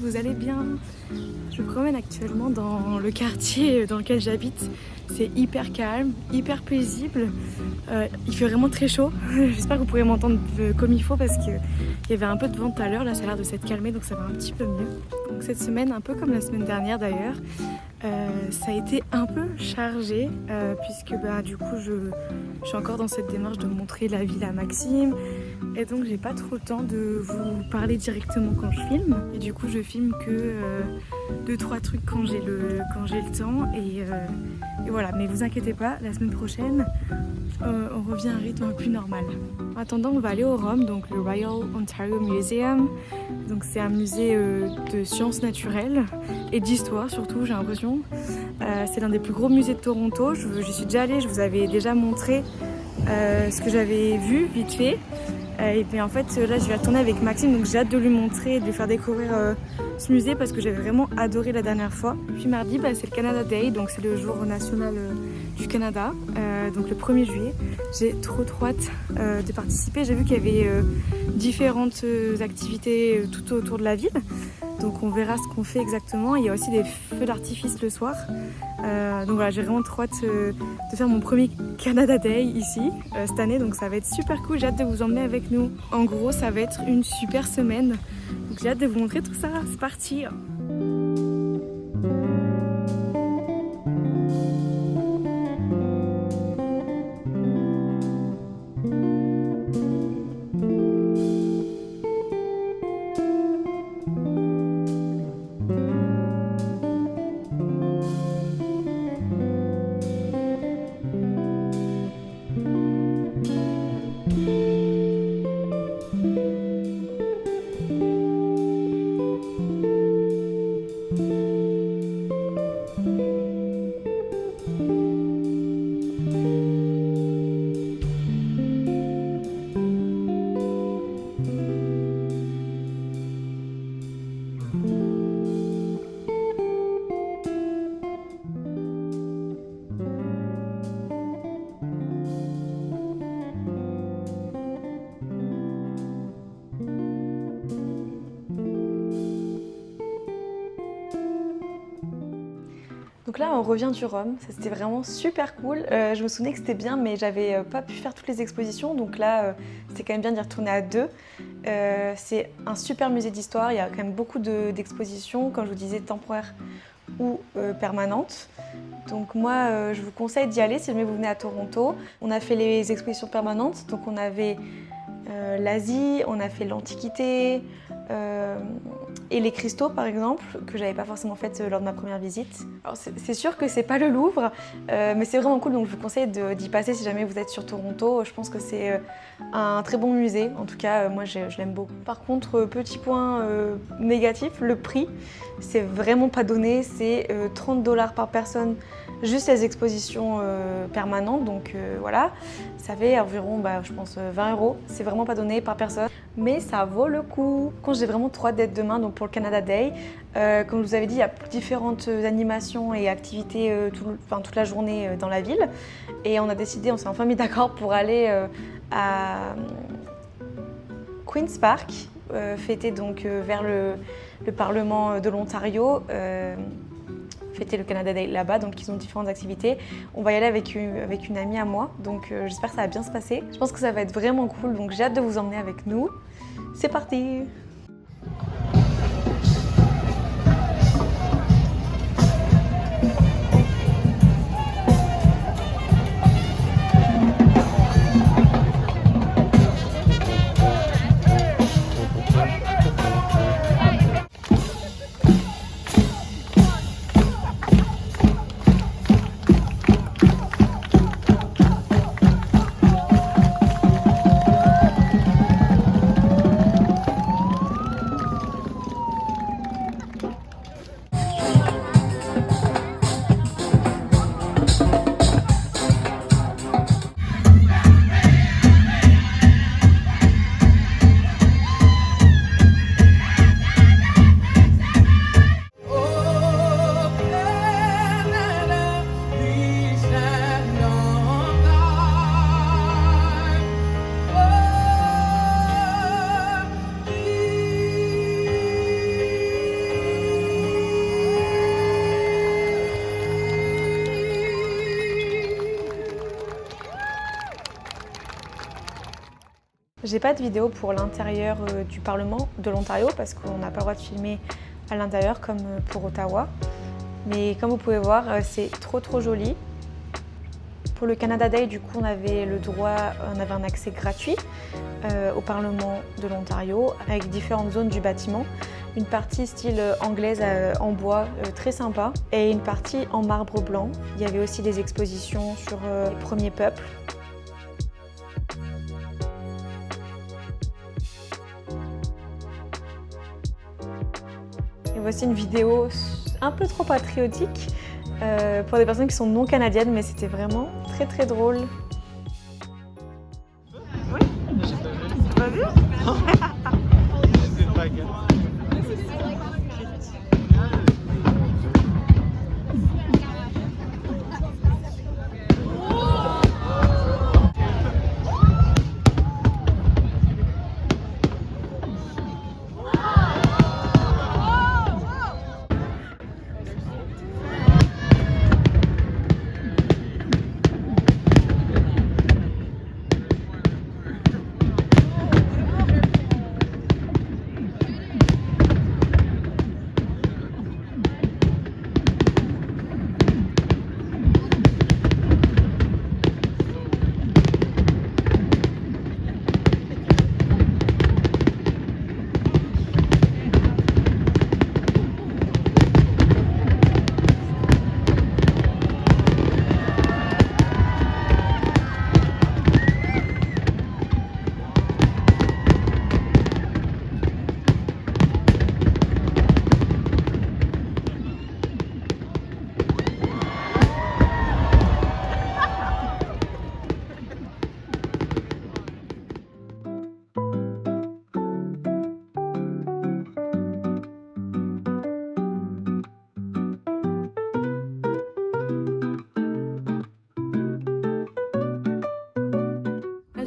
Vous allez bien? Je me promène actuellement dans le quartier dans lequel j'habite. C'est hyper calme, hyper paisible. Il fait vraiment très chaud. J'espère que vous pourrez m'entendre comme il faut parce qu'il y avait un peu de vent tout à l'heure. Là, ça a l'air de s'être calmé, donc ça va un petit peu mieux. Donc cette semaine, un peu comme la semaine dernière d'ailleurs, ça a été un peu chargé puisque du coup, je suis encore dans cette démarche de montrer la ville à Maxime. Et donc j'ai pas trop le temps de vous parler directement quand je filme. Et du coup je filme que 2-3 trucs quand j'ai le temps. Et voilà, mais vous inquiétez pas, la semaine prochaine on revient à un rythme plus normal. En attendant, on va aller au ROM, donc le Royal Ontario Museum. Donc c'est un musée de sciences naturelles et d'histoire surtout, j'ai l'impression. C'est l'un des plus gros musées de Toronto. J'y suis déjà allée, je vous avais déjà montré ce que j'avais vu vite fait. Et puis en fait là je vais retourner avec Maxime, donc j'ai hâte de lui montrer et de lui faire découvrir ce musée parce que j'avais vraiment adoré la dernière fois. Puis mardi c'est le Canada Day, donc c'est le jour national du Canada, donc le 1er juillet. J'ai trop hâte de participer. J'ai vu qu'il y avait différentes activités tout autour de la ville. Donc on verra ce qu'on fait exactement. Il y a aussi des feux d'artifice le soir. Donc voilà, j'ai vraiment trop hâte de faire mon premier Canada Day ici cette année. Donc ça va être super cool, j'ai hâte de vous emmener avec nous. En gros, ça va être une super semaine. Donc j'ai hâte de vous montrer tout ça. C'est parti! Donc là on revient du Rhum, ça c'était vraiment super cool. Je me souvenais que c'était bien mais j'avais pas pu faire toutes les expositions, donc là c'était quand même bien d'y retourner à deux. C'est un super musée d'histoire, il y a quand même beaucoup d'expositions, comme je vous disais, temporaires ou permanentes. Donc moi je vous conseille d'y aller si jamais vous venez à Toronto. On a fait les expositions permanentes, donc on avait l'Asie, on a fait l'Antiquité et les cristaux par exemple, que j'avais pas forcément fait lors de ma première visite. Alors c'est sûr que c'est pas le Louvre, mais c'est vraiment cool, donc je vous conseille d'y passer si jamais vous êtes sur Toronto. Je pense que c'est un très bon musée, en tout cas moi je l'aime beaucoup. Par contre, petit point négatif, le prix, c'est vraiment pas donné, c'est 30 $ par personne, juste les expositions permanentes, donc voilà, ça fait environ je pense 20 €, c'est vraiment pas donné par personne, mais ça vaut le coup. Quand j'ai vraiment trop hâte d'être demain, donc pour le Canada Day, comme je vous avais dit, il y a différentes animations et activités toute la journée dans la ville, et on s'est enfin mis d'accord pour aller à Queen's Park, fêter donc vers le Parlement de l'Ontario, fêter le Canada Day là-bas, donc ils ont différentes activités. On va y aller avec une amie à moi, donc j'espère que ça va bien se passer. Je pense que ça va être vraiment cool, donc j'ai hâte de vous emmener avec nous. C'est parti! J'ai pas de vidéo pour l'intérieur du Parlement de l'Ontario parce qu'on n'a pas le droit de filmer à l'intérieur comme pour Ottawa. Mais comme vous pouvez voir, c'est trop joli. Pour le Canada Day, du coup, on avait un accès gratuit au Parlement de l'Ontario avec différentes zones du bâtiment. Une partie style anglaise en bois, très sympa, et une partie en marbre blanc. Il y avait aussi des expositions sur les premiers peuples. Et voici une vidéo un peu trop patriotique pour des personnes qui sont non canadiennes, mais c'était vraiment très drôle. Oui, t'as pas vu?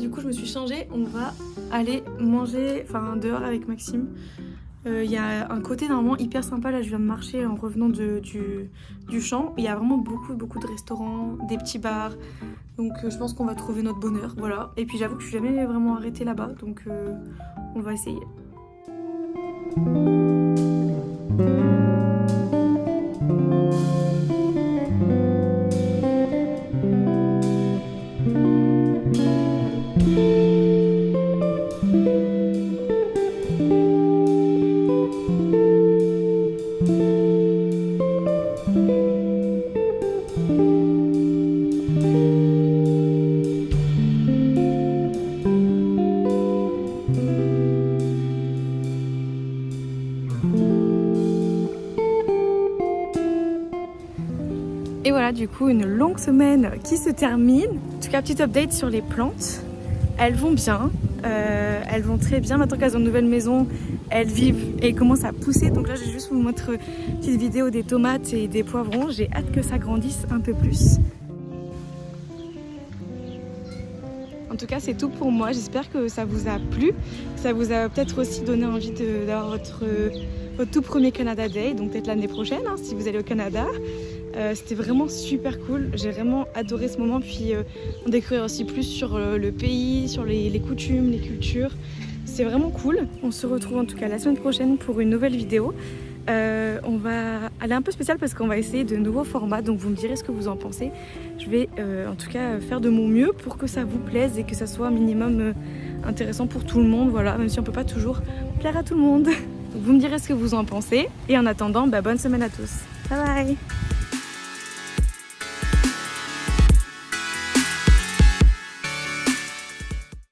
Du coup je me suis changée, on va aller manger dehors avec Maxime. Il y a un côté normalement hyper sympa, là je viens de marcher en revenant du champ. Il y a vraiment beaucoup de restaurants, des petits bars, donc je pense qu'on va trouver notre bonheur, voilà. Et puis j'avoue que je suis jamais vraiment arrêtée là-bas, donc on va essayer. Et voilà, du coup, une longue semaine qui se termine. En tout cas, petite update sur les plantes. Elles vont bien, elles vont très bien. Maintenant qu'elles ont une nouvelle maison, elles vivent et elles commencent à pousser. Donc là, je vais juste vous montrer une petite vidéo des tomates et des poivrons. J'ai hâte que ça grandisse un peu plus. En tout cas, c'est tout pour moi. J'espère que ça vous a plu. Ça vous a peut-être aussi donné envie d'avoir votre tout premier Canada Day, donc peut-être l'année prochaine, hein, si vous allez au Canada. C'était vraiment super cool, j'ai vraiment adoré ce moment, puis on découvre aussi plus sur le pays, sur les coutumes, les cultures. C'est vraiment cool. On se retrouve en tout cas la semaine prochaine pour une nouvelle vidéo. On va aller un peu spécial parce qu'on va essayer de nouveaux formats, donc vous me direz ce que vous en pensez. Je vais en tout cas faire de mon mieux pour que ça vous plaise et que ça soit un minimum intéressant pour tout le monde, voilà, même si on peut pas toujours plaire à tout le monde. Donc vous me direz ce que vous en pensez et en attendant, bonne semaine à tous. Bye bye.